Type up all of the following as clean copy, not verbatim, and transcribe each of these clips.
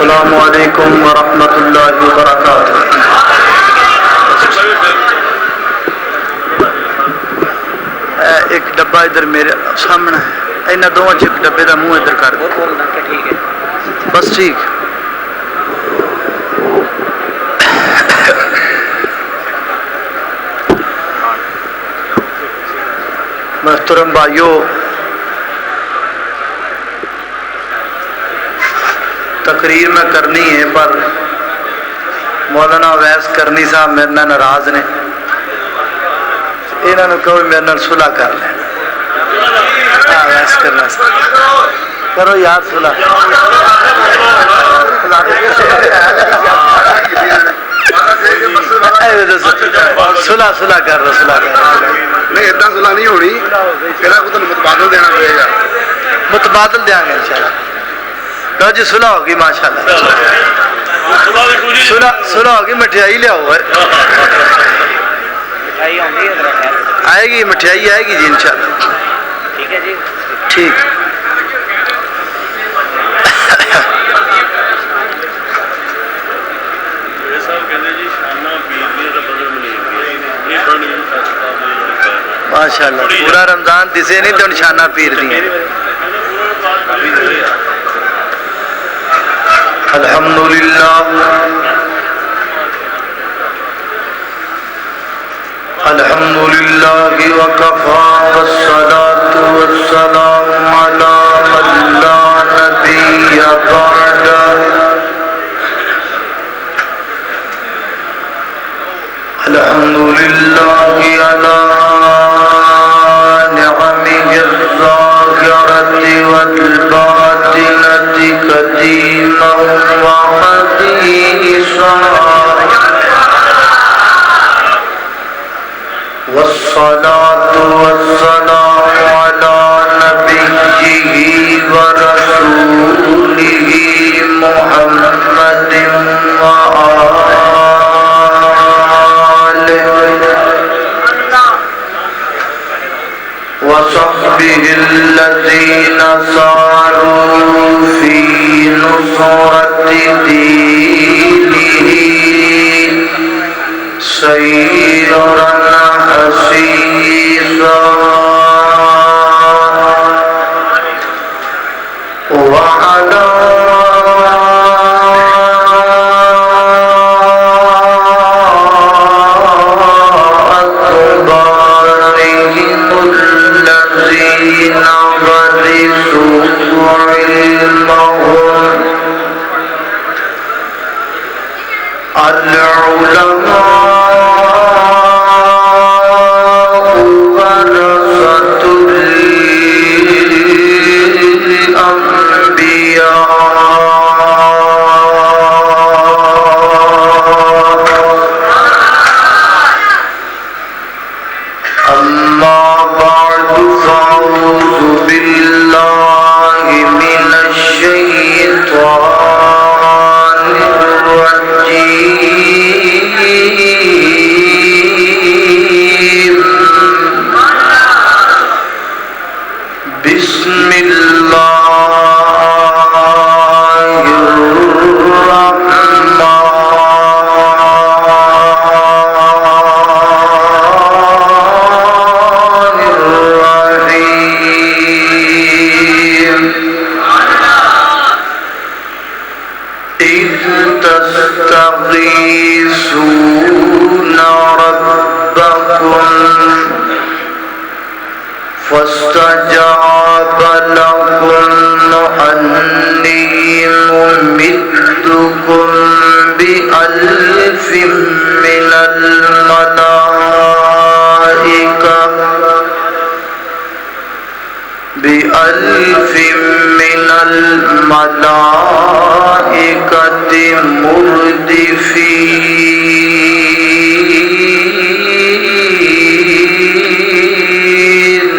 السلام علیکم ورحمۃ اللہ وبرکاتہ۔ ایک ڈبہ ادھر میرے سامنے ہے، انہاں دونوں چ ایک ڈبے دا منہ ادھر کر دو، ٹھیک ہے بس ٹھیک۔ محترم بھائیو، تقریر میں کرنی ہے پر مولانا اویس کرنی صاحب میرے نال ناراض نے، انہوں نے کہو میرے نال صلح کر لیں۔ اویس کرنا کرو یار صلح، صلح صلح کر رہا، صلح کر نہیں اتنا صلح نہیں ہونی، پھر آپ کو متبادل دینا پڑے گا، متبادل دیں گے انشاءاللہ۔ کہو جی صلح ہوگی ماشاءاللہ، صلح ہوگی، مٹھائی لیاؤ، آئے گی مٹھائی آئے گی جی انشاءاللہ، ٹھیک ہے جی ٹھیک۔ ماشاءاللہ پورا رمضان دسے نہیں تو نشانہ پیر دی۔ الحمدللہ الحمدللہ وکفا والصلاة والسلام علی من لا نبی بعدہ۔ الحمدللہ علی نعمه الظاہرة والباطنة قدیما وحدیثا، والصلاة والسلام على نبيه ورسوله محمد وآله وصحبه الذين ساروا في نصرة دينه سيرا حسيسا، وعلى أتباعهم الذين ورثوا علمهم العلماء ورثة الأنبياء، أما بعد فأعوذ بالله من الشيطان الرجيم، بسم الله الرحمن الرحيم، إذ تستغيثون ربكم فاستجاب لكم أني ممدكم بألف من الملائكة مردفين۔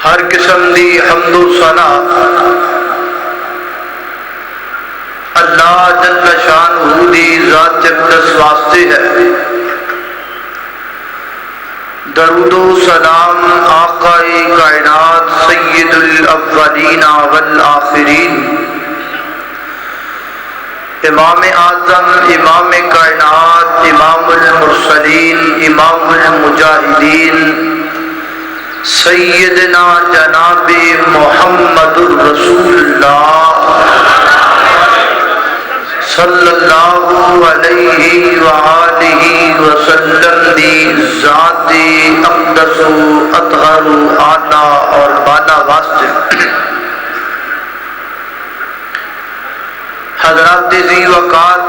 ہر قسم دی حمد و ثنا اللہ جل شانہ دی ذات اقدس واسطے ہے درود و سلام آقائے کائنات سید الاولین والآخرین امام اعظم امام کائنات امام المرسلین امام المجاہدین سیدنا جناب محمد الرسول اللہ صلی اللہ علیہ وآلہ وسلم دی ذات اقدس و اطہر و اعلیٰ اور بالا واسطے حضرات ذی وقار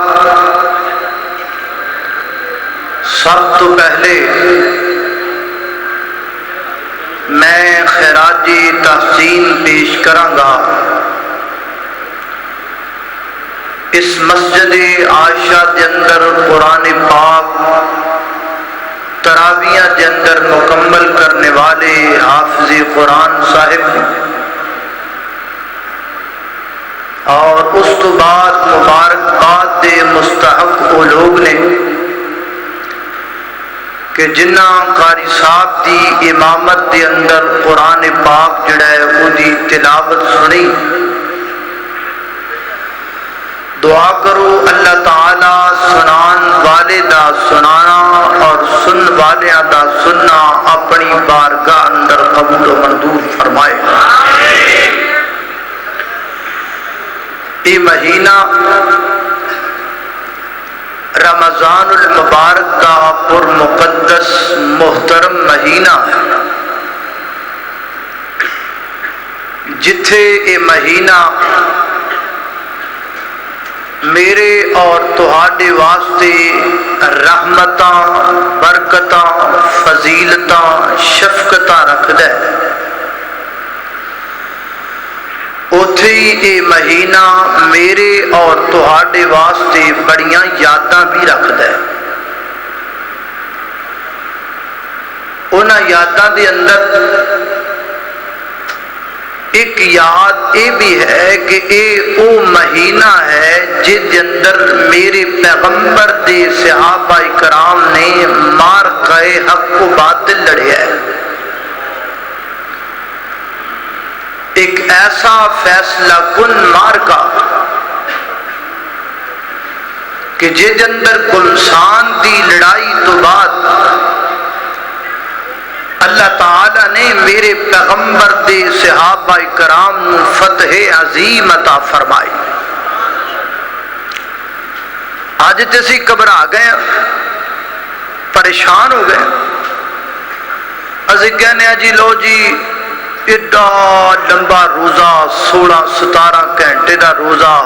سب تو پہلے میں خراج تحسین پیش کراں گا اس مسجد عائشہ دے اندر قرآن پاک تراویح دے اندر مکمل کرنے والے حافظ قرآن صاحب اور اس تو بعد مبارکباد دے مستحق وہ لوگ نے کہ جنہ قاری صاحب دی امامت دے اندر قرآن پاک جڑا ہے وہ دی تلاوت سنی. دعا کرو اللہ تعالیٰ سنان والے دا سنانا اور سن والے دا سننا اپنی بارگاہ اندر قبول و منظور فرمائے. یہ مہینہ رمضان المبارک کا پر مقدس محترم مہینہ ہے جتھے یہ مہینہ میرے اور تہاڈے واسطے رحمتاں برکتاں فضیلتاں شفقتاں رکھدا ہے. اوتھے یہ مہینہ میرے اور تہاڈے واسطے بڑیاں یاداں بھی رکھدا ہے. انہاں یاداں دے اندر ایک یاد یہ بھی ہے کہ یہ وہ مہینہ ہے جس کے اندر میرے پیغمبر دے صحابہ کرام نے مارکہ حق و باطل لڑیا ہے. ایک ایسا فیصلہ کن مارکہ کہ جس اندر گلشان دی لڑائی تو بعد اللہ تعالیٰ نے میرے پیغمبر دے صحابہ کرام فتح عظیم عطا فرمائی. آج تسی گھبرا گئے پریشان ہو گئے. اسی کہنے ہیں جی لو جی ایڈا لمبا روزہ 16-17 گھنٹے دا روزہ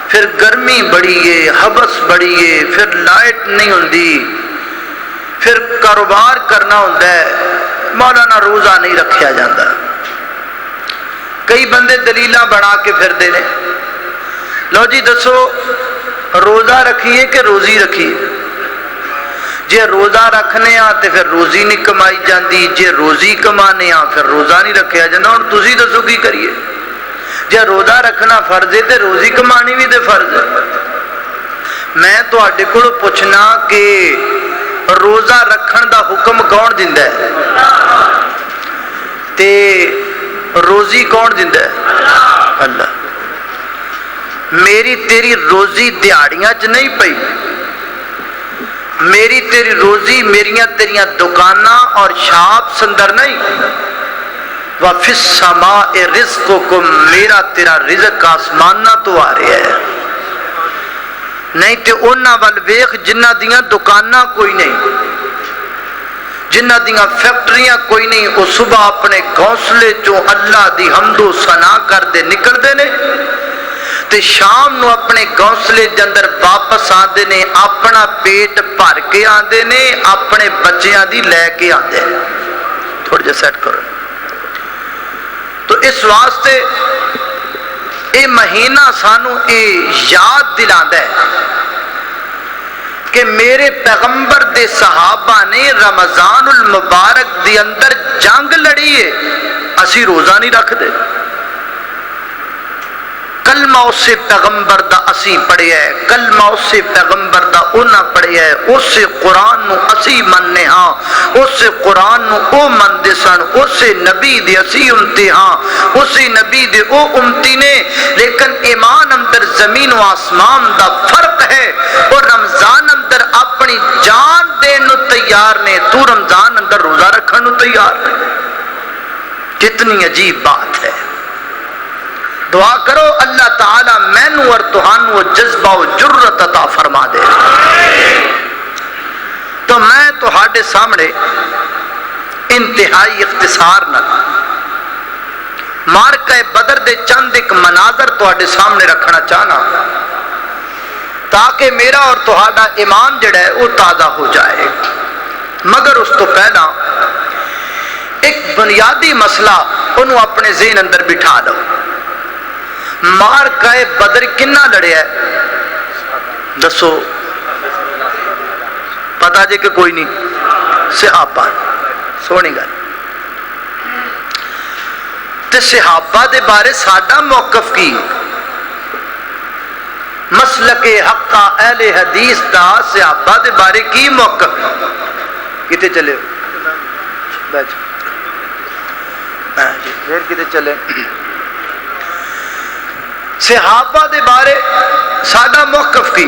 پھر گرمی بڑی ہے حبس بڑی ہے پھر لائٹ نہیں ہوندی پھر کاروبار کرنا ہوتا ہے مولانا روزہ نہیں رکھیا جاتا. کئی بندے دلیلاں بنا کے پھر دینے لو جی دسو روزہ رکھیے کہ روزی رکھیے. جے روزہ رکھنے ہاں تے پھر روزی نہیں کمائی جاندی جے روزی کمانے ہاں پھر روزہ نہیں رکھیا جاتا. ہن تسی دسو کی کریے. جے روزہ رکھنا فرض ہے تے روزی کمانی بھی تے فرض ہے. میں تواڈے کول پوچھنا کہ روزہ رکھن دا حکم کون دیندا ہے تے روزی کون دیندا ہے؟ اللہ. میری تیری روزی دیہڑیاں چ نہیں پئی. میری تیری روزی میریاں تیریاں دکاناں اور شاپس اندر نہیں. وَفِي السَّمَاءِ رِزْقُكُمْ میرا تیرا رزق آسماناں تو آ رہا ہے. نہیں تے انہاں ول ویکھ جنہ دیاں دکاناں کوئی نہیں جنہ دیاں فیکٹریاں کوئی نہیں وہ صبح اپنے گھونسلے چوں اللہ دی حمد و ثنا کردے نکلدے نے تے شام نو اپنے گھونسلے دے اندر واپس آندے نے اپنا پیٹ بھر کے آندے نے اپنے بچیاں دی لے کے آندے نے. تھوڑا جا سیٹ کرو. تو اس واسطے یہ مہینہ سانو یہ یاد دلاندا ہے کہ میرے پیغمبر دے صحابہ نے رمضان المبارک دی اندر جنگ لڑی ہے. اسی روزہ نہیں رکھ دے. کلمہ اسے پیغمبر دا اسی پڑھیا ہے، کلمہ اسے پیغمبر دا انہاں پڑھیا ہے، اسے قرآن نو اسی مننے ہاں، اسے قرآن نو او مندے سن، اسے نبی دے اسی امتی ہاں، اسے نبی دے او امتی نے، لیکن ایمان اندر زمین و آسمان دا فرق ہے، اور رمضان اندر اپنی جان دین نو تیار نے، تو رمضان اندر روزہ رکھن نو تیار نے۔ کتنی عجیب بات ہے۔ دعا کرو اللہ تعالی مینوں اور تہانوں جذبہ و جرت عطا فرما دے۔ تو میں تہاڈے سامنے انتہائی اختصار نال مارکہ بدر دے چند ایک مناظر تہاڈے سامنے رکھنا چاہنا، تاکہ میرا اور تہاڈا ایمان جڑا ہے وہ تازہ ہو جائے۔ مگر اس تو پہلا ایک بنیادی مسئلہ انہوں اپنے ذہن اندر بٹھا لو۔ مارکہ بدر کنا لڑیا ہے؟ دسو، پتا جی کہ کوئی نہیں؟ صحابہ۔ سونی گل تے صحابہ دے بارے ساڈا موقف کی؟ مسلک حقہ اہل حدیث دا صحابہ دے بارے کی موقف؟ کتے چلے بیٹھ پھر کتے چلے؟ صحابہ دے بارے ساڈا موقف کی؟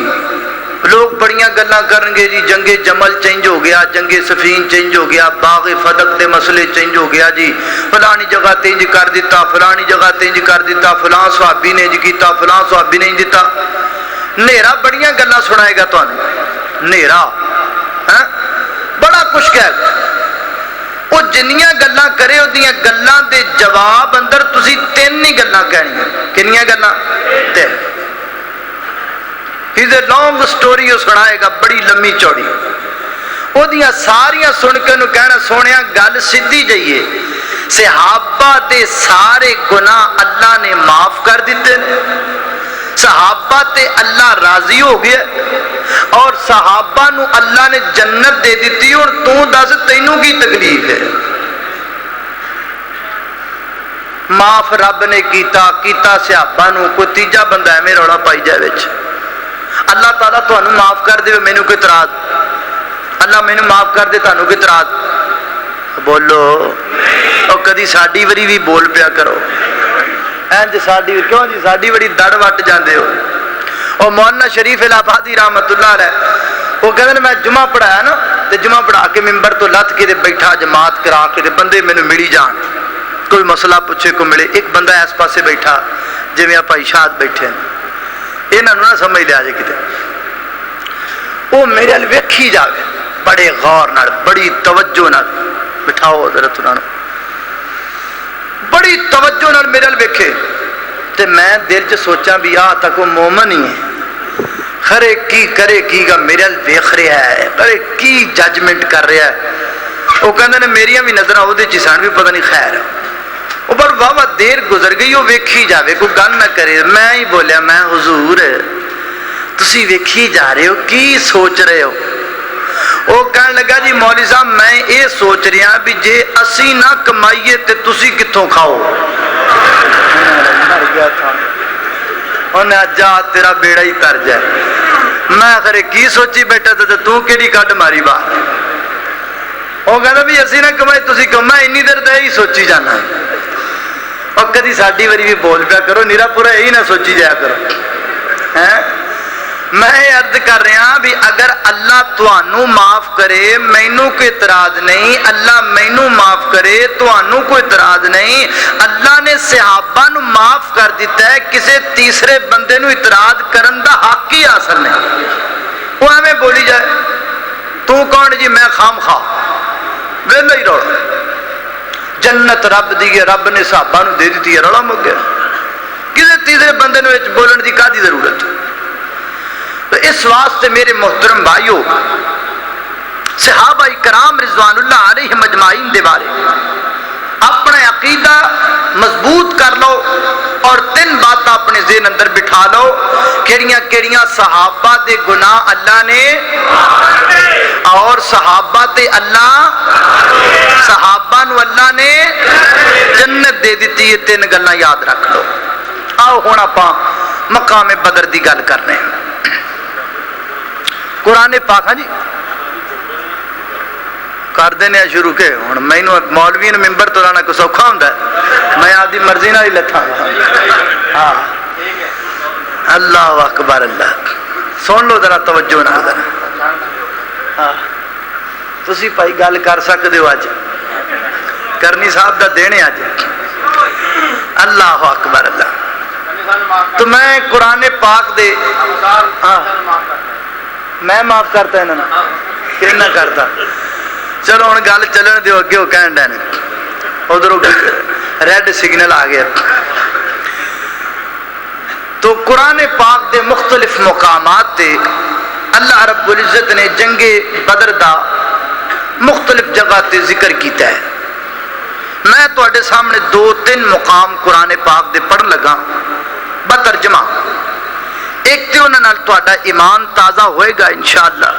لوگ بڑیاں گلاں کرن گے جی، جنگ جمل چینج ہو گیا، جنگ صفین چینج ہو گیا، باغ فدق دے مسئلے چینج ہو گیا جی، فلانی جگہ تینج کر دیتا، فلانی جگہ تینج کر دیتا، فلان صحابی نے انج کیتا، فلان صحابی نے انج دیتا۔ نیرا بڑیاں گلاں سنائے گا تانوں، نیرا بڑا کچھ کہے گا۔ وہ جنیاں گلاں کرے ودیاں گلاں دے جواب اندر تسی تین ہی گلاں کہنیاں۔ کنیاں گلاں؟ تین۔ He's a long story، وہ سنائے گا بڑی لمبی چوڑی۔ وہ دیاں ساریاں سن کے انہوں کہنا سونیا گل سدھی جائیے، صحابہ دے سارے گناہ اللہ نے معاف کر دیتے، صحابہ تے اللہ راضی ہو گیا، اور صحابہ نو اللہ نے جنت دے دیتی، اور تو دس تینوں کی تکلیف ہے؟ معاف رب نے کیتا صحابہ نو، کوئی تیجا بندہ ہے میرا روڑا پائی جائے وچ؟ اللہ تعالیٰ تو انہوں معاف کر دے، مینوں کوئی اعتراض؟ اللہ مینوں معاف کر دے، تانوں کوئی اعتراض؟ بولو، اور کدی ساڈی وری بھی بول پیا کرو۔ اینج ساڈی کیوں جی ساڈی بڑی دڑ وٹ جاندے ہو۔ اور مولانا شریف الہٰبادی رحمت اللہ علیہ وہ کہتے میں جمعہ پڑھایا نا، تے جمعہ پڑھا کے ممبر تو لت کے بیٹھا جماعت کرا کے تے بندے مینوں ملی جان، کوئی مسئلہ پوچھے کو ملے، ایک بندہ اس پاسے بیٹھا جویں آپ اشاعت بیٹھے ہیں، انہاں نوں نہ سمجھ لیا جے کتے، وہ میرے ال ویکھی جاوے بڑے غور نال، بڑی توجہ نال، بٹھاؤ حضرت انہاں نوں، بڑی توجہ نال میرے ال ویکھے، تے میں دل چ سوچاں بھی آ تک وہ مومن ہی ہے، خرے کی کرے کی گا میرے ال ویکھ رہا ہے، خرے کی ججمنٹ کر رہا ہے۔ وہ کہندے نے میریاں بھی نظراں اودے چ سن بھی پتہ نہیں خیر، وہ پر واہ دیر گزر گئی، وہ ویکھی جاوے کوئی گل نہ کرے۔ میں ہی بولیا میں حضور تسی ویکھی جا رہے ہو کی سوچ رہے ہو؟ وہ کہنے لگا جی مولوی صاحب میں یہ سوچ رہا بھی جے اسی نہ کمائیے تے تسی کتوں کھاؤ؟ مر گیا تھا انہیں جا تیرا بیڑا ہی تر جائے۔ میں خرے کی سوچی بیٹھا تھا تو کیڑی کڈ ماری بات؟ وہ کہنا بھی اسی نہ کمائی تسی کم، میں انی دیر تو یہی سوچی جانا، اور کدی ساڈی واری بھی بول پیا کرو، نیرا پورا یہی نہ سوچی جایا کرو۔ میں عرض کر رہا بھی اگر اللہ تانوں معاف کرے مینوں کوئی اعتراض نہیں، اللہ مینوں معاف کرے تانوں کوئی اعتراض نہیں، اللہ نے صحابہ نو معاف کر دیتا ہے، کسی تیسرے بندے نو اعتراض کرن دا حق ہی حاصل نہیں۔ وہ ایویں بولی جائے تو کون جی میں خام خواہ ویلا ہی روڑا، جنت رب دی ہے، رب نے صحابہ نو دے دیتی ہے، روڑا مک گیا، کسی تیسرے بندے نو بولن دی کادی ضرورت؟ تو اس واسطے میرے محترم بھائیو، صحابہ کرام رضوان اللہ علیہ مجمعین دے بارے اپنا عقیدہ مضبوط کر لو، اور تین باتاں اپنے ذہن اندر بٹھا لو، کیڑیاں کیڑیاں صحابہ دے گناہ اللہ نے، اور صحابہ تے اللہ، صحابہ نو اللہ نے جنت دے دیتی ہے، تین گلاں یاد رکھ لو۔ آؤ ہن آپاں مقام بدر دی گل کرنے قرآن پاک ہاں جی کر دینے شروع کے ہوں مینو مولوی نے ممبر تو لانا کوئی سوکھا ہوں میں آپ کی مرضی نہ ہی لتھا ہاں اللہ اکبر اللہ سن لو ذرا توجہ نہ ذرا ہاں تسی بھائی گل کر سکتے ہو اج کرنی صاحب دا دینے اج اللہ اکبر اللہ تو میں قرآن پاک دے ہاں میں معاف کرتا انہوں نے کہ نہ کرتا چلو ہوں گل چلن دیو اگے وہ کہن ڈے ادھر ریڈ سگنل آ گیا تو قرآن پاک دے مختلف مقامات تے اللہ رب العزت نے جنگ بدر دا مختلف جگہ تے ذکر کیتا ہے میں تواڈے سامنے 2-3 مقام قرآن پاک دے پڑھن لگا بترجمہ ایک تے انہاں نال تواڈا ایمان تازہ ہوئے گا انشاءاللہ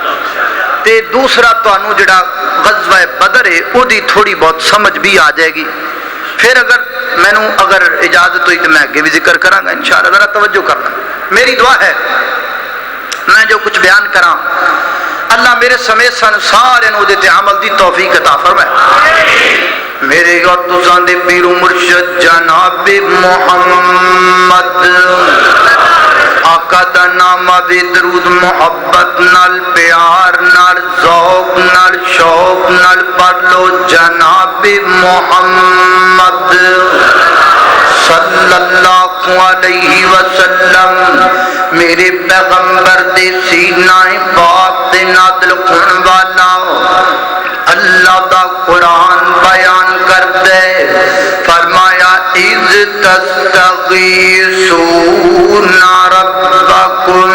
تے دوسرا تانوں جڑا غزوہ بدر ہے او دی تھوڑی بہت سمجھ بھی آ جائے گی پھر اگر اجازت ہوئی تو میں آگے بھی ذکر کراں گا انشاءاللہ ذرا توجہ کرنا میری دعا ہے میں جو کچھ بیان کراں اللہ میرے سمیت سارے نو دے تے عمل دی توفیق عطا فرمائے میرے اور تساں دے پیر و مرشد جناب محمد آقا دا نام بھی درود محبت نال پیار نال ذوق نال شوق نال پڑھ لو جناب محمد صلی اللہ علیہ وسلم میرے پیغمبر دے سینہ پاک دے نازل ہون والا اللہ دا قرآن بیان کر دے فرمایا اذ تستغیثون ربکم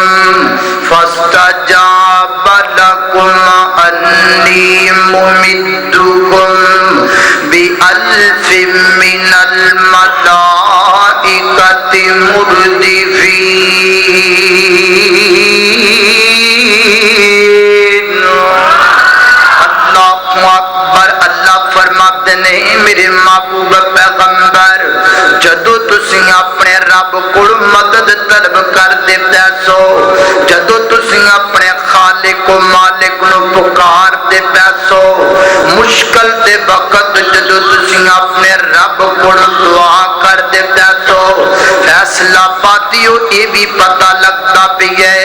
فاستجاب لکم انی ممدکم بألف من الملائکۃ مردفین اللہ فرماتے ہیں میرے محبوب پیغمبر جدو تسی اپنے رب کو مدد طلب کر دے پیسو جدو تسی اپنے خالق و مالک نو پکار دے پیسو مشکل دے وقت جدو تسی اپنے رب کو دعا کر دے پیسو فیصلہ پاتی ہو یہ بھی پتہ لگتا بھی ہے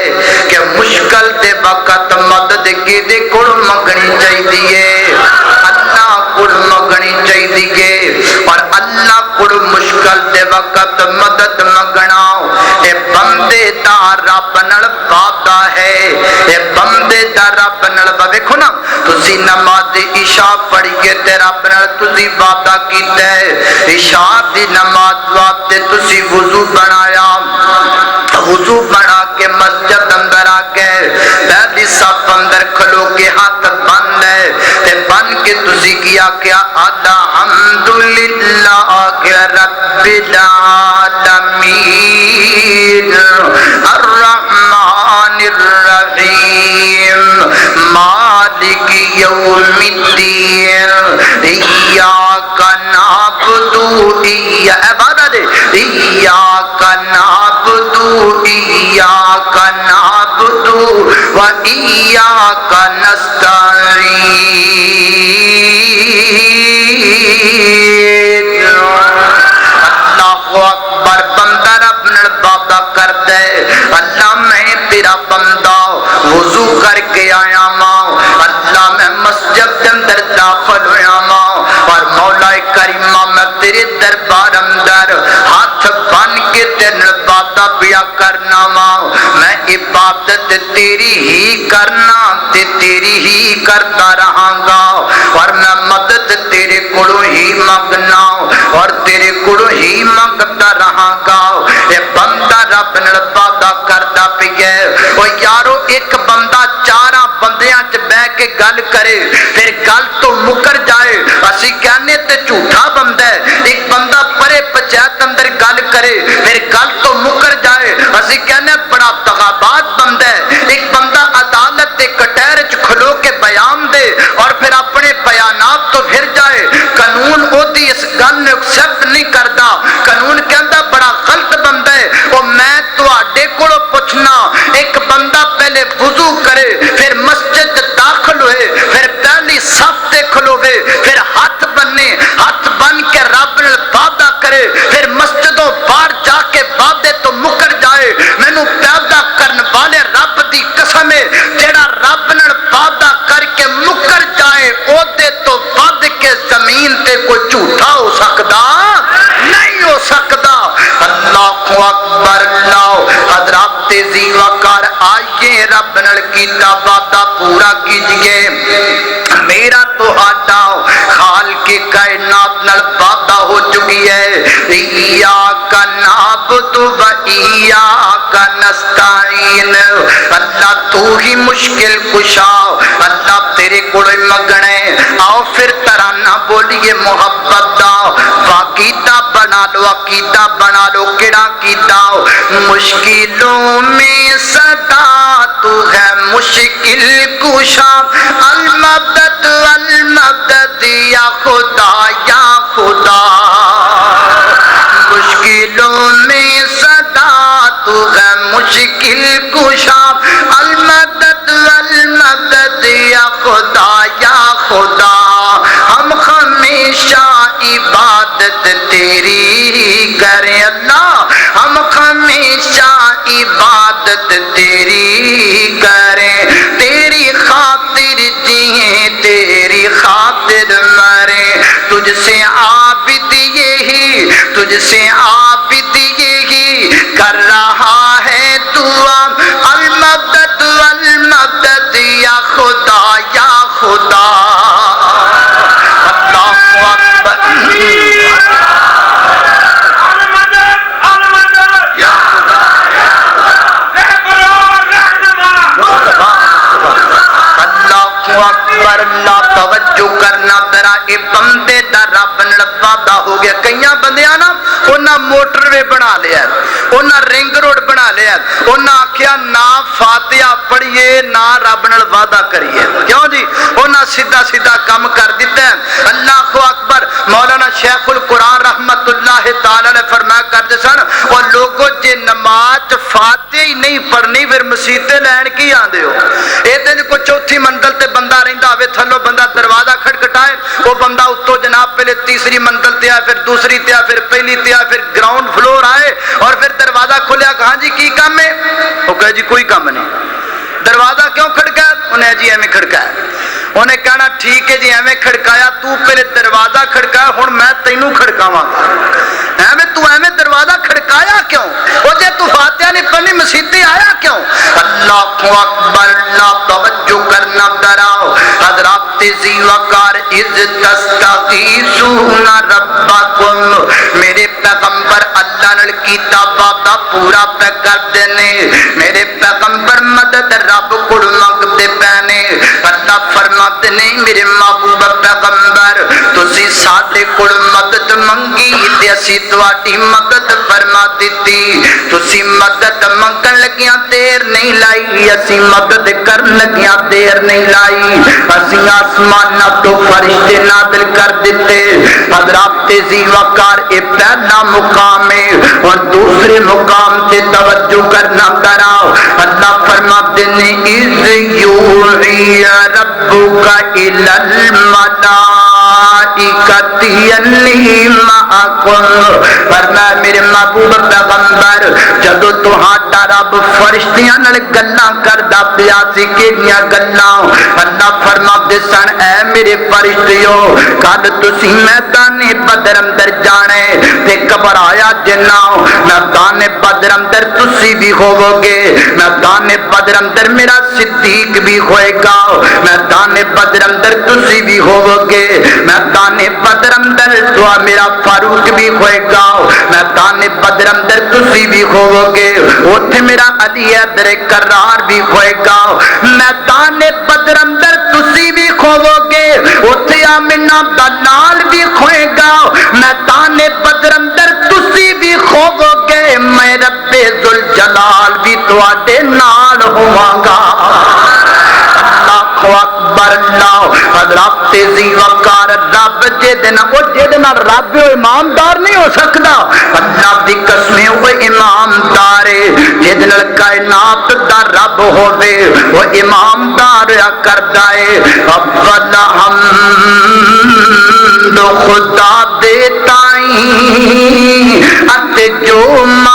کہ مشکل دے وقت مدد کے دے کو منگنی چاہیے اللہ کو منگنی چاہیے اور اللہ کو مشکل دے وقت مدد منگنا اے بندے دا رب نال وعدہ ہے اے بندے دا رب نال ویکھو نا تسی نماز عشاء پڑھیے تے رب نال تسی وعدہ کیتا ہے عشاء دی نماز واسطے تسی وضو بنایا وضو بنا کے مسجد اندر آ گئے پہلی صف اندر کھلو کے ہاتھ بند ہے تے بن کے تسی کیا الحمدللہ رب العالمین الرحمن الرحیم مالک یوم الدین ایاک نعبد ایاک نعبد ایاک نعبد و ایاک نستعین اللہ اکبر بندہ رب نے وعدہ کر دے اللہ میں تیرا بندہ وضو کر کے آیا ماں اللہ میں مسجد اندر داخل ہویا ماں اور مولا کریمہ میں تیرے دربار اندر ہاتھ بن کے تیرے وعدہ پیا کرنا ماں میں عبادت تیری ہی کرنا تے تیری ہی کرتا رہاں گا اور میں مدد تیرے کولوں ہی منگنا اور تیرے کولوں ہی منگتا رہاں گا اے بندہ رب نال وعدہ کردا پیا او یارو ایک بندہ چاراں بندیاں چ بیٹھ کے گل کرے پھر گل تو مکر جائے اسی کہنے تے جھوٹا بندہ ہے ایک بندہ پرے پنچایت اندر گل کرے پھر گل تو مکر جائے اسی کہنے بڑا تغابات بندہ ہے ایک بندہ عدالت دے کٹہرے چ کھلو کے بیان دے اور پھر اپنے بیانات تو پھر جائے قانون اودی اس گل نے ایکسپٹ نہیں کردا قانون کہندا بڑا غلط بندہ ہے او میں اس جدوں باہر جا کے وعدے تو مکر جائے مینوں پیدا کرن والے رب دی قسم ہے جیڑا رب نال وعدہ کر کے مکر جائے اودے تو ود کے زمین تے کوئی جھوٹا ہو سکدا نہیں ہو سکدا۔ اللہ اکبر اللہ حضرات تیزی وقار آئیے رب نال کیتا وعدہ پورا کیجئے۔ میرا تو آڈا خالق کائنات نال وعدہ ہو چکی ہے، ایاک نعبد و ایاک نستعین، اللہ تو ہی مشکل کشا، اللہ تیرے کوڑے مگنے آؤ پھر ترانہ بولیے محبت دا، عقیدہ بنا لو عقیدہ بنا لو کیڑا عقیدہ مشکلوں میں صدا تو ہے مشکل کشا، المدد المدد یا خدا یا خدا، مشکلوں میں صدا تو ہے مشکل کشا، المدد المدد یا خدا یا خدا، ہم ہمیشہ عبادت تیری کریں اللہ، ہم ہمیشہ عبادت تیری کریں، تیری خاطر جئیں تیری خاطر مریں، تجھ سے عابد یہی تجھ سے عابد یہی کر رہا ہے دعا، المدد المدد یا خدا یا خدا۔ اللہ اکبر اکبر اللہ توجہ کرنا ذرا اے بندے دا رب نال وعدہ ہو گیا۔ کئیاں بندیاں نا انہاں موٹر وے بنا لیا، انہاں رنگ روڈ بنا لیا، انہاں آکھیا نہ فاتحہ پڑھیے نہ رب نال وعدہ کریے، کیوں جی انہاں سیدھا سیدھا کام کر دیتا ہے۔ اللہ اکبر مولانا شیخ القرآن رحمت اللہ تعالی نے فرمایا کرتے سن اور لوگوں جے نماز فاتحہ ہی نہیں پڑھنی پھر مسیتے لین کی آندے ہو؟ اے دن کو چوتھی منزل تے بندہ رہندا ہوے تھلو بندہ دروازہ کھٹکھٹائے وہ بندہ اتوں جناب پہلے تیسری منزل تے آئے پھر دوسری تے آئے پھر پہلی تے آئے پھر گراؤنڈ فلور آئے اور پھر دروازہ کھلیا کہاں جی کی کام ہے؟ وہ کہے جی کوئی کام نہیں۔ دروازہ کیوں کھڑکا ہے؟ انہیں جی ایویں کھڑکا ہے۔ انہیں کہنا ٹھیک ہے جی ایویں کھڑکایا تو پہلے دروازہ کھڑکایا ہن میں تینوں کھڑکاواں گا، ایویں تو ایویں دروازہ کھڑکایا کیوں؟ وہ جے تو فاتحہ نہیں پڑھنی مسیتے آیا کیوں؟ اللہ اکبر اللہ توجہ کرنا ذرا حضرات تیزی وقار اذ تستغیثون ربکم، میرے پیغمبر اللہ نال کیتا وعدہ پورا پہ کر دینے، میرے پیغمبر مدد رب کو منگتے پینے، اللہ فرماتے نے میرے محبوب پیغمبر تسی ساڈے کول مدد منگی تے اسی تواڈی مدد فرما دتی، تسی مدد منگن لگیاں دیر نہیں لائی، اسی مدد کرن لگیاں دیر نہیں لائی، اسی آسماناں تو فرشتے نازل کر دیتے۔ حضرات تیزی وقار اے پہلا مقام ہے اور دوسرے مقام تے توجہ کرنا ذرا اللہ فرماتے ہیں اذ یوحی ربک الی الملائکۃ انی معکم، فرمایا میرے محبوب پیغمبر جدو تہاڈا رب فرشتیاں نال گلاں کردا پیا سی کیڑیاں گلاں؟ اللہ فرماتے سن اے میرے فرشتیو کل تسی میدان بدر اندر جانے تے گھبرایا جنہ، میدان بدر اندر تسی بھی ہوو گے، میدان بدر اندر میرا صدیق بھی ہوئے گا، میدان بدر اندر تسی بھی ہوو گے، میدان بدر اندر تو میرا فاروق بھی ہوئے گا، میدان بدر اندر تسی بھی ہوو گے، اوتھے میرا علی حیدر کرار بھی ہوئے گا، میدان بدر اندر تسی بھی ہوو گے، اوتھے آمنہ دا لال بھی ہوئے گا، میدان بدر اندر تسی بھی ہوو گے، میں رب ذوالجلال بھی تواڈے نال ہوواں گا۔ اللہ اکبر اللہ حضرات تیزی وقار رب جے دن او جے دن رب امامدار نہیں ہو سکتا، اللہ دی قسمیں وہ امامدار ہے، جے دن کائنات دا رب ہوے وہ امامدار کردا ہے۔ اول حمد خدا دے تائیں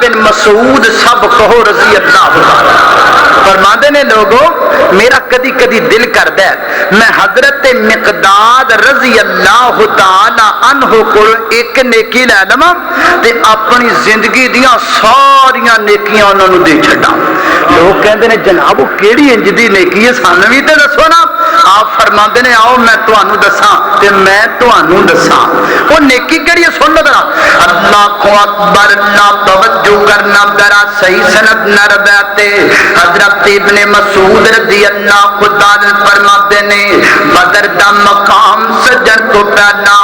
بن مسعود سب کہو رضی اللہ تعالی فرماتے نے لوگوں میرا کدی کدی دل کرتا ہے میں حضرت مقداد رضی اللہ تعالی عنہ کو ایک نیکی لے لواں تے اپنی زندگی دیاں ساریاں نیکیاں انہاں نوں دے چھڈاں لوگ کہندے نے جناب وہ کیڑی انج دی نیکی ہے سانوں وی تے دسو نا آپ فرماندے نے آؤ میں تانوں دساں تے میں تانوں دساں وہ نیکی کیڑی ہے سن لو ذرا اللہ اکبر اللہ توجہ کرنا ذرا صحیح سند نہ روایت حضرت ابن مسعود رضی اللہ خدا فرماتے نے بدر دا مقام سجن تو پہلا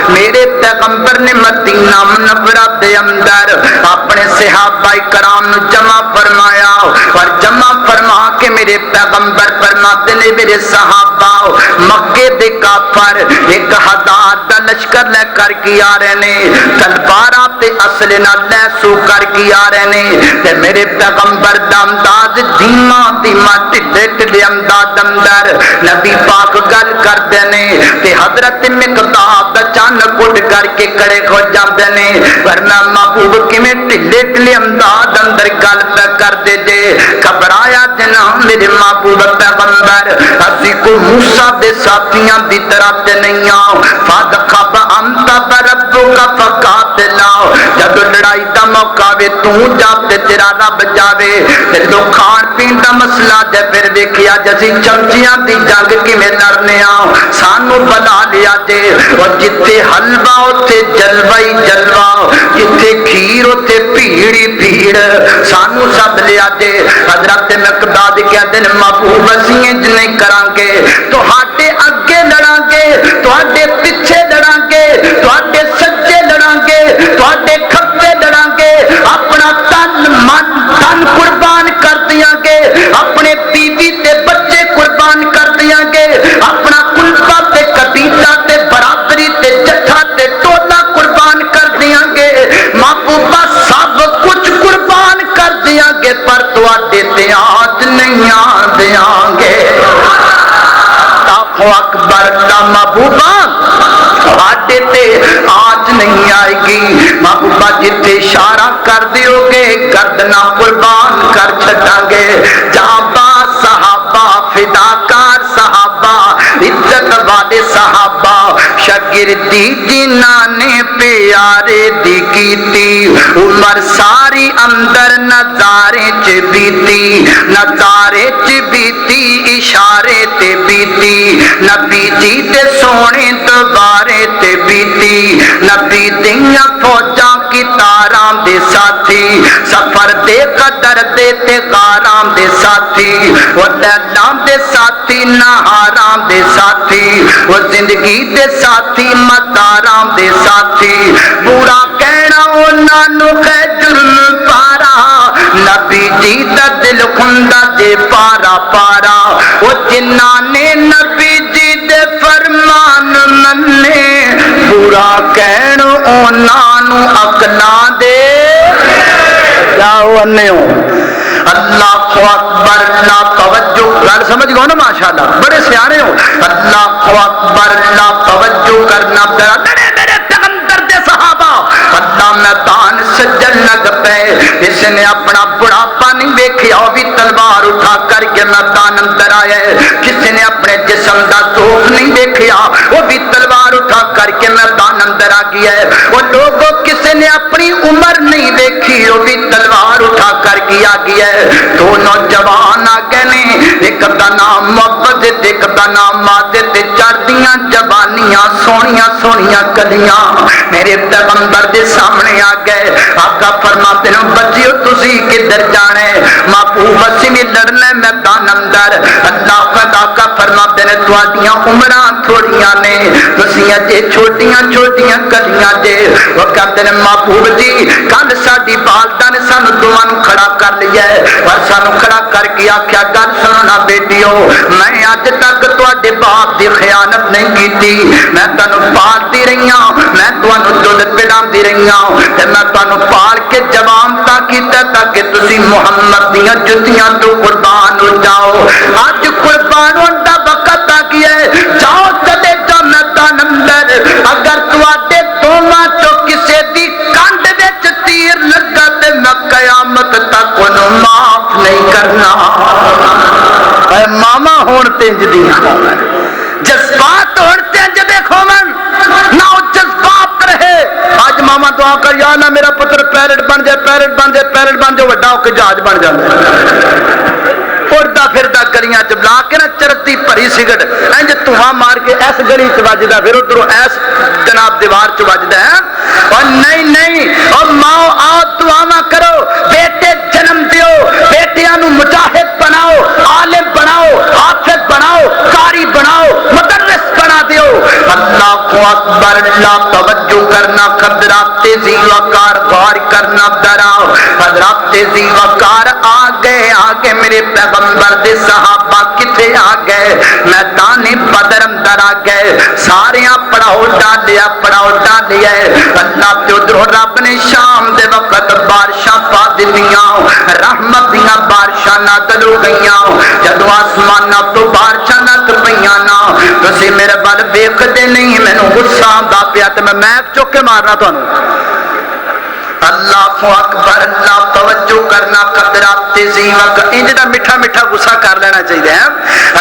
میرے پیغمبر نے مدینہ منورہ دے اندر اپنے صحابہ کرام نو جمع فرمایا اور جمع فرما کے میرے پیغمبر فرماتے نے میرے صحابہ مکے دے کافر 1000 دا لشکر لے کر کے آ رہے نے تلواراں تے اسلحے نال لیسو کر کے آ رہے نے تے میرے پیغمبر دا انداز دھیما دھیما ٹھڈے ٹھڈے انداز اندر نبی پاک گل کردے نے تے حضرت مقداد اچانک اٹھ کر کے کھڑے ہو جاندے نے ورنہ محبوب کیویں ٹھڈے ٹھڈے انداز اندر گل پہ کر دے جے گھبرایا جناب میرے محبوب پیغمبر اسی کو موسیٰ دے ساتھیاں دی طرح تے نہیں آؤ فَدْخَبَ أَنْتَ بَرَبُّكَ فَقَاتِلَا جب لڑائی دا موقع وے تو جاتے تیرا رب جاوے تے تو کھان پین دا مسئلہ جے پھر دیکھیا جسی چمچیاں دی جنگ کیویں لڑنے آؤ سانو بنا لیا جے اور جتھے حلوہ اوتھے جلوہ ہی جلوہ جتھے کھیر اوتھے بھیڑی بھیڑ سانو سب لیا جے حضرت مقداد کہندے نے محبوب اسی انج نہیں کران گے تہاڈے اگے لڑاں گے تہاڈے پیچھے لڑاں گے تہاڈے سجے لڑاں گے تہاڈے کھبے لڑاں گے اپنا تن من دھن قربان کر دیاں گے اپنے بیوی تے بچے قربان کر دیاں گے اپنا کلبہ تے قبیلہ تے برادری تے جتھا تے ٹولا قربان کر دیاں گے محبوبہ سب کچھ قربان کر دیاں گے پر تواڈے تے آج نہیں آ دیاں گے اللہ اکبر اللہ محبوبہ تواڈے تے آج نہیں آئے گی محبوبہ جتھے اشارہ کر دیو گے گردنا قربان کر چھڈاں گے جہاں با صحابہ فداکار صحابہ عزت والے صحابہ شاگردی جنہاں نے پیارے دی کیتی عمر ساری اندر نظارے چ بیتی نظارے چ بیتی اشارے تے بیتی نبی جی تے سونے دوارے تے بیتی نبی دیاں فوجاں کی تاراں دے ساتھی سفر دے قدر دے تے غاراں دے ساتھی وہ لیلاں دے ساتھی نہاراں دے ساتھی وہ زندگی دے ساتھی مداراں دے ساتھی برا کہنا انہاں نو ہے جرم پارا نبی جی دا دل خندہ دے پارا پارا وہ جنہاں نے نبی جی دے فرمان مننے برا کہنا انہاں نو عقلاں دے جاؤ انہوں اللہ اکبر اللہ توجہ گل سمجھ گو نا ماشاءاللہ بڑے سیانے ہو اللہ اکبر اللہ توجہ کرنا پیرا لڑے میرے پیغمبر دے صحابہ اللہ میدان سجن لگ پے اس نے اپنا بڑھاپا نہیں دیکھیا وہ بھی تلوار اٹھا کر کے میدان اندر آئے کسی نے اپنے جسم دا ذوق نہیں دیکھیا وہ بھی تلوار اٹھا کر کے میدان اندر آ گیا ہے وہ لوگوں کسی نے اپنی عمر نہیں دیکھی وہ بھی تلوار اٹھا کر کے آ گیا ہے دونوں جوان آ گئے نے ایک دا نام محبت ایک دا نام مادت چردیاں جوانیاں سونیاں سونیاں کلیاں میرے پیغمبر دے سامنے آ گئے آقا فرماتے ہیں بچیو تسی کدھر جانے محبوب اسی بھی لڑنے میدان اندر اللہ آقا فرماتے ہیں تواڈیاں عمراں تھوڑیاں نے تسی اجے چھوٹیاں چھوٹیاں کلیاں جے وہ کہتے ہیں محبوب جی کل ساڈی والدہ نے سانو دوواں کھڑا کر لیا ہے اور سانو کھڑا کر کے آکھیا گل سننا بیٹیو میں اج تک تواڈے باپ دی خیانت نہیں کیتی میں تانوں پالتی رہی ہاں میں تانوں دودھ پلاندی رہی ہاں تے میں تانوں پال کے جوان تا کیتا تاکہ تسی محمد دیاں جتیاں تو قربان ہو جاؤ اج قربان ہون دا وقت آ گیا ہے جاؤ چلے جاؤ میدان اندر اگر تواڈے دوواں چوں کسے دی کنڈ وچ تیر لگا تے میں ہون تے انج دیاں ہون جذبات ہون تے انج دے کھوون نہ او جذبات رہے اج ماما دعا کر یا اللہ میرا پتر پیرٹ بن جائے پیرٹ بن جائے پیرٹ بن جائے وڈا ہو کے جہاز بن جائے اڑتا پھردا گلیاں چ لا کے نا چرتی بھری سگٹ انج دھواں مار کے اس گلی چ وجدا پھر ادھروں ایس جناب دیوار چ وجدا ہے اور نہیں نہیں اور ماں آؤ دعاواں کرو بیٹے جنم دیو بیٹیاں نو مجاہد بناؤ عالم بناؤ حافظ بناؤ قاری بناؤ مدرس بنا دیو اللہ اکبر اللہ توجہ کرنا قدرات تیزی وقار غور کرنا دراؤ حضرات تیزی وقار آگے میرے پیغمبر دے صحابہ کتھے آ گئے میدان بدر اندر آ گئے ساریاں پڑھاؤ ڈالیا اللہ تے ادھر رب نے شام دے وقت بارشاں پا دتیاں رحمت دیاں بارشاں نازل ہو گئیاں جدوں آسماناں تو بارشاں نازل پیاں نا تسی میرے ول ویکھدے نہیں مینوں غصہ آندا پیا تے میں میک چک کے مارنا تانوں اللہ اکبر اللہ توجہ کرنا قدرات تیزی وقت انج دا میٹھا میٹھا غصہ کر لینا چاہیے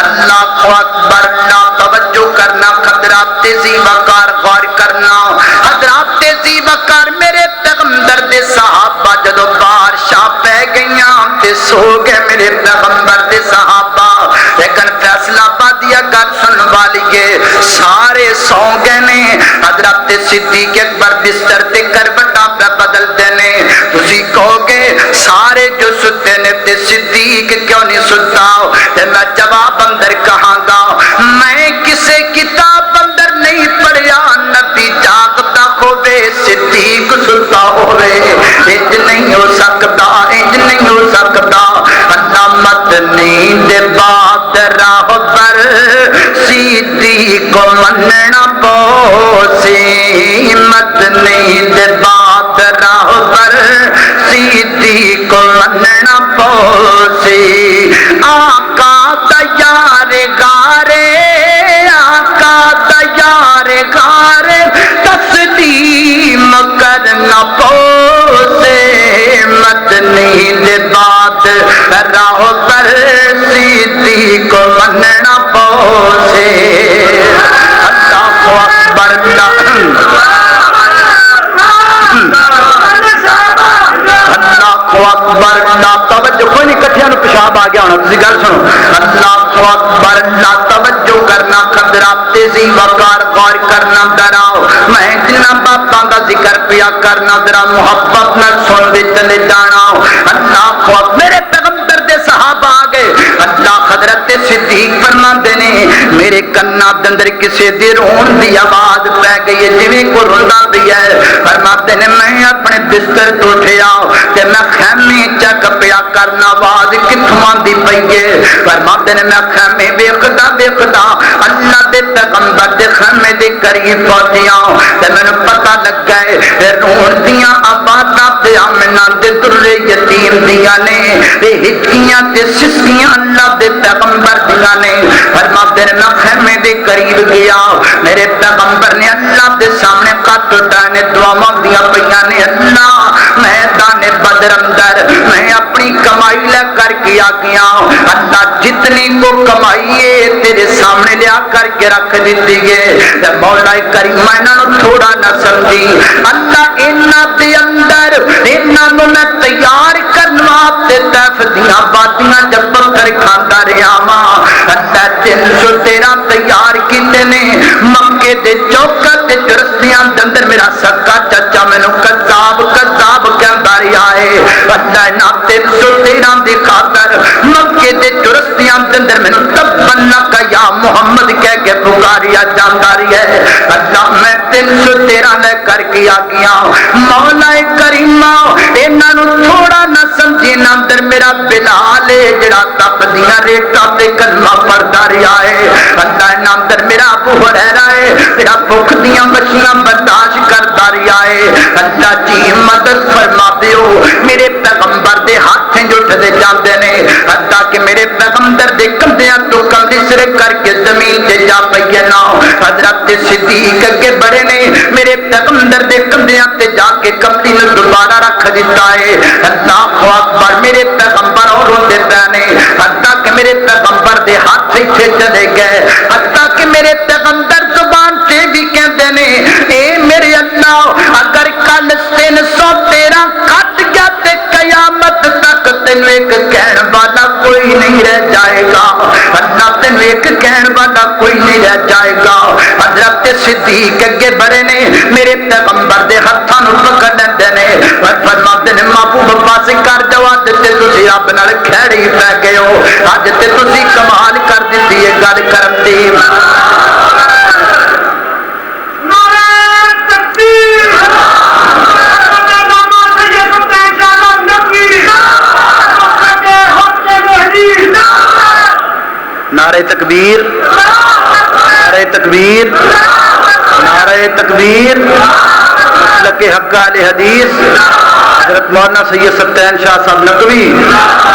اللہ اکبر اللہ توجہ کرنا قدرات تیزی وقار غور کرنا حضرات تیزی وقار میرے پیغمبر دے صحابہ جدو بارشاں پہ گئیاں تے سو گئے میرے پیغمبر دے صحابہ لیکن فیصلہ بادیا گل سن والیے سارے سو گئے نے حضرت صدیق اکبر بستر تے کربٹاں پہ بدل دینے تسی کہو گے سارے جو ستے نے تے صدیق کیوں نہیں ستا تے میں جواب اندر کہاں گا میں کسے کتاب اندر نہیں پڑھیا نبی جاگتا ہوئے صدیق ستا ہوئے انج نہیں ہو سکتا انج نہیں ہو سکتا علامت نیند بات راہ پر صدیق مننا پوسی مت نیند بات راہ پر صدیق مننا پوسی آقا تیار گارے آقا تیار گارے تسلیم کرنا پوسے مت نیند بات راہ پر صدیق مننا پوسے اللہ اکبر اکبر اللہ توجہ کوئی نہیں کٹھیاں نو پیشاب آ گیا ہونا تسی گل سنو اللہ اکبر اللہ توجہ کرنا قدرات تیزی وقار غور کرنا دراؤ میں جنہ باتاں دا ذکر پیا کرنا درا محبت نہ سن دے چلے جانا اللہ اکبر میرے پیغمبر دے صحابہ آ گئے اللہ حضرت صدیق فرماندے نے میرے کنا دے اندر کسے دی رون دی آواز پہ گئی ہے جویں کو روندا پیا ہے فرماتے نے میں اپنے بستر تو اٹھیا تے میں خیمے چک پیا کرنا آواز کتھوں آندی پئی ہے فرماتے نے میں خیمے ویکھدا اللہ دے پیغمبر دے خیمے دے قریب پہنچیا تے مینوں پتہ لگ گئے رون دیاں آوازاں تے آمنہ دے درے یتیم دیاں نے تے ہچکیاں تے سسکیاں اللہ دے پیغمبر دیاں نے فرماتے نے میں خیمے دے قریب گیا میرے پیغمبر نے اللہ دے سامنے قد اٹھانے دعا مانگدیاں پیاں نے اللہ میدان بدر اندر میں اپنی کمائی لے کر کے آ گیا اللہ جتنی کو کمائیے تیرے سامنے لیا کر کے رکھ دیتی گے مولا کریم میں تھوڑا نہ سمجھی اللہ انہاں دے اندر انہاں نو میں تیار کرنا تے طرف دیاں باتیاں جب پتھر کھاندا رہیا ماں اللہ 313 تیار کیتے نے مکے دے چوکت تے چرسیاں دے اندر میرا سکا چچا مینوں کذاب کہندا رہیا ہے اللہ نا 313 دی خاطر مکے دے چرسیاں دے اندر مینوں تبنا کا یا محمد کہہ کے پکاریا جاندا رہیا ہے اللہ میں 313 لے کر کے آ گیا مولا کریم انہاں نو تھوڑا نہ سمجھی نا اندر میرا بلال ہے جڑا تپدیاں ریٹاں تے کلمہ پڑھدا رہیا ہے اللہ نا اندر میرا ابو ہریرہ ہے جڑا بھوک دیاں مچھیاں برداشت کردا رہیا ہے اللہ جی مدد فرما دیو میرے پیغمبر دے ہاتھ جھٹدے جاندے نے اللہ کہ میرے پیغمبر دے کندھیاں تو کندھی سر کر کے زمین تے جا پئی نا حضرت صدیق اگے بڑے نے میرے پیغمبر دے کندھیاں تے جا کے کملی نو دوبارہ رکھ دیتا ہے اللہ اکبر میرے پیغمبر اور روندے پے نے اللہ کہ میرے پیغمبر دے ہاتھ پیچھے چلے گئے حتیٰ کہ میرے پیغمبر زبان سے بھی کہتے نے اے میرے اللہ اگر کل 313 کٹ گیا تے قیامت تک تینوں ایک کہن والا کوئی نہیں رہ جائے گا اللہ تینوں ایک کہن والا کوئی نہیں رہ جائے گا حضرت صدیق اگے بڑے نے میرے پیغمبر دے ہاتھاں نوں پکڑ لیندے نے اور فرماتے نے محبوب پاس کر جاؤ تے تسی رب نال کھڑی پے گئے ہو اج تے تسی کمال کر دتی ہے گل کرن دی نعرہ تکبیر نعرہ تکبیر نعرہ تکبیر مسلک حق اہل حدیث حضرت مولانا سید سبطین شاہ صاحب نقوی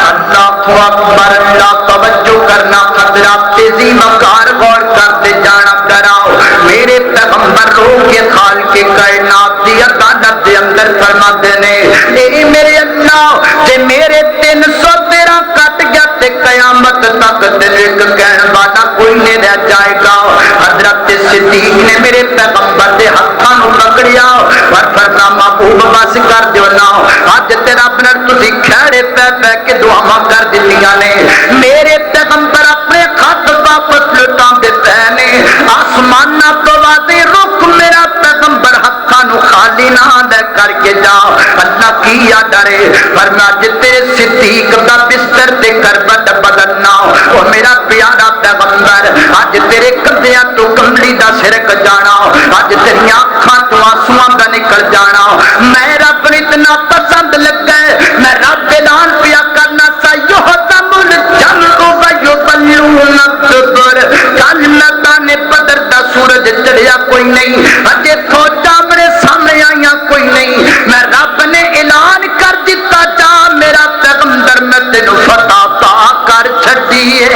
اللہ اکبر اللہ توجہ کرنا حضرات تیزی وقار غور کرتے جانا کراؤ میرے پیغمبر روح کے خال کے کائنات دی عدالت دے اندر فرماتے نے اے میرے اللہ جے میرے 313 کٹ گیا تے قیامت تک دل ایک کہن والا کوئی نہیں رہ جائے گا حضرت صدیق نے میرے پیغمبر دے ہاتھاں نوں پکڑیا اور فرمایا محبوب بس کر دیو نا اج تے رب نے تسی کھڑے پے پے کے دعاواں کر دتیاں نے میرے پیغمبر اپنے خط واپس لٹاندے پے نے آسماناں تو وادی رخ میرا پیغمبر ہاتھاں نوں خالی نہ دے کر کے جا اللہ کی یاد ڈرے فرمایا جے تیرے صدیق دا بستر تے کربت بدلنا او میرا پیارا پیغمبر اج تیرے کندھیاں تو کملی دا سرک جانا اج تیری اکھاں تو آنسواں دا نکل جانا میں رب اتنا پسند لگا ہے میں رب اعلان پیا کرنا سیہزم الجمع ویولون الدبر کل میدان بدر دا سورج چڑھیا کوئی نہیں اجے فوجاں میرے سامنے آئیاں کوئی نہیں میں رب نے اعلان کر دیتا جا میرا پیغمبر میں تینوں فتح پا کر چھڈیے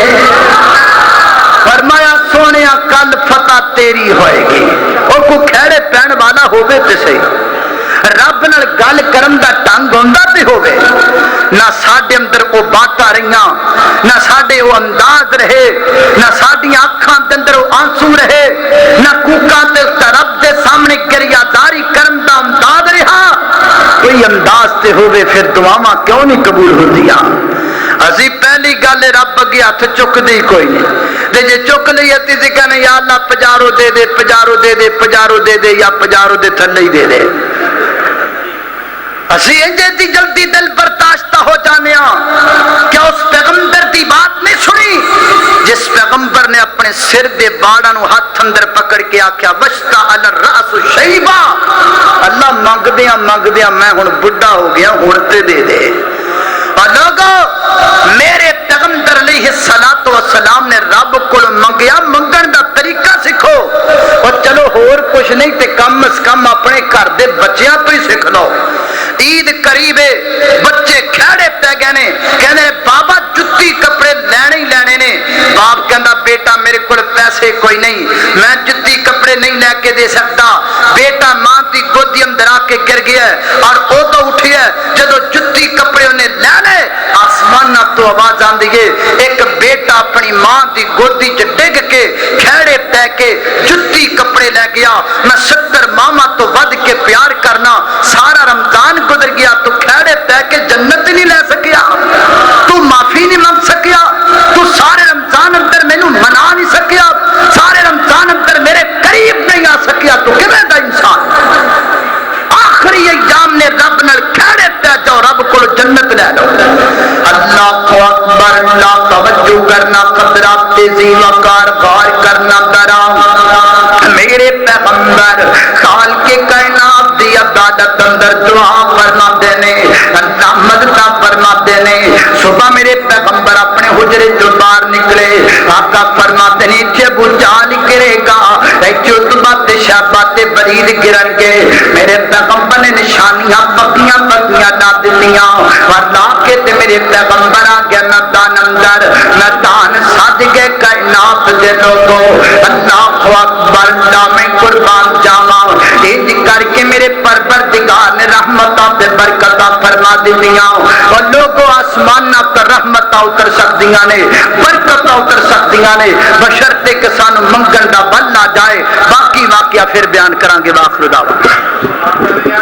فرمایا سونیا کل فتح تیری ہوئے گی اور کو کھڑے پہن والا ہوگے تے صحیح رب نال گل کرن دا ڈنگ ہوندا تے ہوے نہ ساڈے اندر او باتاں رہیاں نہ ساڈے او انداز رہے نہ ساڈیاں اکھاں دے اندر او آنسو رہے نہ کوکاں تے رب دے سامنے گریاداری کرن دا انداز رہا کوئی انداز تے ہوے پھر دعاواں کیوں نہیں قبول ہوندیاں اسی پہلی گل رب اگے ہاتھ چکدی کوئی نہیں تے جے چک لئی تے کہنے یا اللہ پجارو دے دے پجارو دے دے پجارو دے دے یا پجارو دے تھلے ہی دے دے اسی انجے دی جلدی دل برداشتہ ہو جانے کیا اس پیغمبر دی بات نہیں سنی جس پیغمبر نے اپنے سر دے باڑاں نوں ہاتھ اندر پکڑ کے آکھیا وشتا علی الراس شیبا اللہ منگدیاں میں ہن بڈھا ہو گیا ہن تے دے دے اور لوگوں میرے پیغمبر علیہ الصلوۃ والسلام نے رب کو منگیا منگن دا طریقہ سکھو اور چلو ہور کچھ نہیں تے کم از کم اپنے گھر دے بچیاں تو ہی سکھ لو عید قریب ہے بچے کھڑے پہ گئے نے کہنے بابا جتی کپڑے لینے ہی لینے نے باپ کہندا بیٹا میرے کو پیسے کوئی نہیں میں جتی کپڑے نہیں لے کے دے سکتا بیٹا ماں دی گودی اندر آ کے گر گیا اور او تو اٹھی ہے جدو جتی کپڑے انہیں لینے آسمان تو آواز آندی ہے ایک بیٹا اپنی ماں دی گودی چ ڈگ کے کھڑے پہ کے جتی کپڑے لے گیا میں 70 ماما تو ود کے پیار کرنا سارا رمضان گزر گیا تو کھڑے پہ کے جنت نہیں لے سکیا تو معافی نہیں مانگ سکیا تو سارے رمضان اندر مینوں منا نہیں سکیا سارے رمضان اندر میرے قریب نہیں آ سکیا تو کیویں دا انسان آخری ایام نے رب نال کھڑے پہ جاؤ رب کو جنت لے لو اللہ اکبر اللہ توجہ کرنا قدرات تیزی وقار غور کرنا درام میرے پیغمبر خال کے کائنات دی عبادت اندر دعا فرما دینے اللہ مددہ فرما دینے صبح میرے پیغمبر اپنے حجرے جو باہر نکلے آقا فرما دینے جب جال گرے گا چوتبات شہبات برید گرن کے میرے پیغمبر نے نشانیاں پکیاں لا دنیا ورلا کے تے میرے پیغمبر آ گیا میدان اندر میدان سج گئے کائنات دے لوگوں اللہ اکبر میں قربان جاواں انج کر کے میرے پروردگار نے رحمتاں تے برکتاں فرما دیندیاں اور لوگوں آسمان پر رحمت اتر سکدیاں نے برکت اتر سکدیاں نے بشرطے کہ سانو منگن دا بل نہ جائے باقی واقعہ پھر بیان کران گے واخر دعوانا